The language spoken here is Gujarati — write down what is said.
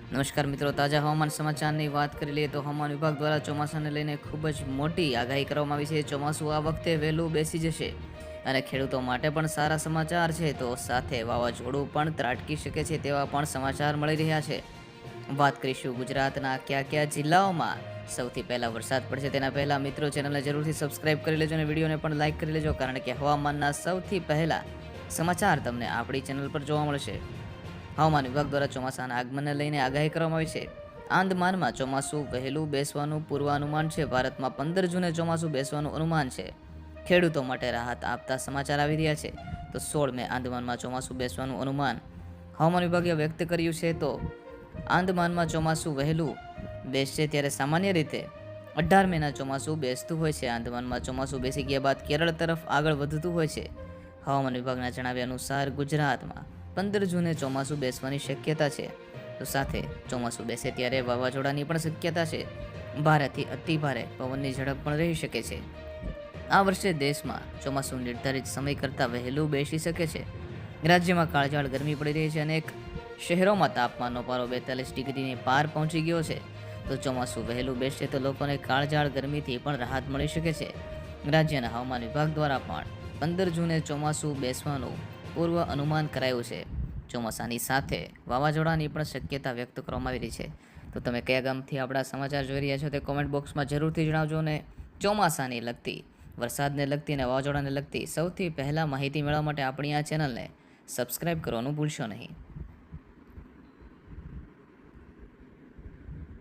નમસ્કાર મિત્રો, તાજા હવામાન સમાચારની વાત કરી લઈએ તો હવામાન વિભાગ દ્વારા ચોમાસાને લઈને ખૂબ જ મોટી આગાહી કરવામાં આવી છે. ચોમાસું આ વખતે વહેલું બેસી જશે અને ખેડૂતો માટે પણ સારા સમાચાર છે. તો સાથે વાવાઝોડું પણ ત્રાટકી શકે છે તેવા પણ સમાચાર મળી રહ્યા છે. વાત કરીશું ગુજરાતના કયા કયા જિલ્લાઓમાં સૌથી પહેલા વરસાદ પડશે તેના પહેલા મિત્રો ચેનલને જરૂરથી સબસ્ક્રાઇબ કરી લેજો અને વિડીયોને પણ લાઇક કરી લેજો, કારણ કે હવામાનના સૌથી પહેલા સમાચાર તમને આપણી ચેનલ પર જોવા મળશે. હવામાન વિભાગ દ્વારા ચોમાસાના આગમનને લઈને આગાહી કરવામાં આવી છે. આંદમાનમાં ચોમાસું વહેલું બેસવાનું પૂર્વાનુમાન છે. ભારતમાં 15 જૂને ચોમાસું બેસવાનું અનુમાન છે. ખેડૂતો માટે રાહત આપતા સમાચાર આવી રહ્યા છે. તો 16 મે આંદમાનમાં ચોમાસું બેસવાનું અનુમાન હવામાન વિભાગે વ્યક્ત કર્યું છે. તો આંદમાનમાં ચોમાસું વહેલું બેસશે, ત્યારે સામાન્ય રીતે 18 મેના ચોમાસું બેસતું હોય છે. આંદમાનમાં ચોમાસું બેસી ગયા બાદ કેરળ તરફ આગળ વધતું હોય છે. હવામાન વિભાગના જણાવ્યા અનુસાર ગુજરાતમાં 15 જૂને ચોમાસું બેસવાની શક્યતા છે. તો સાથે ચોમાસું બેસે ત્યારે વાવાઝોડાની પણ શક્યતા છે. ભારેથી અતિ ભારે પવનની ઝડપ પણ રહી શકે છે. આ વર્ષે દેશમાં ચોમાસું નિર્ધારિત સમય કરતાં વહેલું બેસી શકે છે. રાજ્યમાં કાળઝાળ ગરમી પડી રહી છે. અનેક શહેરોમાં તાપમાનનો પારો 42 ડિગ્રીને પાર પહોંચી ગયો છે. તો ચોમાસું વહેલું બેસશે તો લોકોને કાળઝાળ ગરમીથી પણ રાહત મળી શકે છે. રાજ્યના હવામાન વિભાગ દ્વારા પણ 15 જૂને ચોમાસું બેસવાનું પૂર્વ અનુમાન કરાયું છે. ચોમાસાની સાથે વાવાઝોડાની પણ શક્યતા વ્યક્ત કરવામાં આવી રહી છે. તો તમે કયા ગામથી આપણા સમાચાર જોઈ રહ્યા છો તે કોમેન્ટ બોક્સમાં જરૂરથી જણાવજો. અને ચોમાસાની લગતી, વરસાદને લગતી અને વાવાઝોડાને લગતી સૌથી પહેલાં માહિતી મેળવવા માટે આપણી આ ચેનલને સબસ્ક્રાઈબ કરવાનું ભૂલશો નહીં.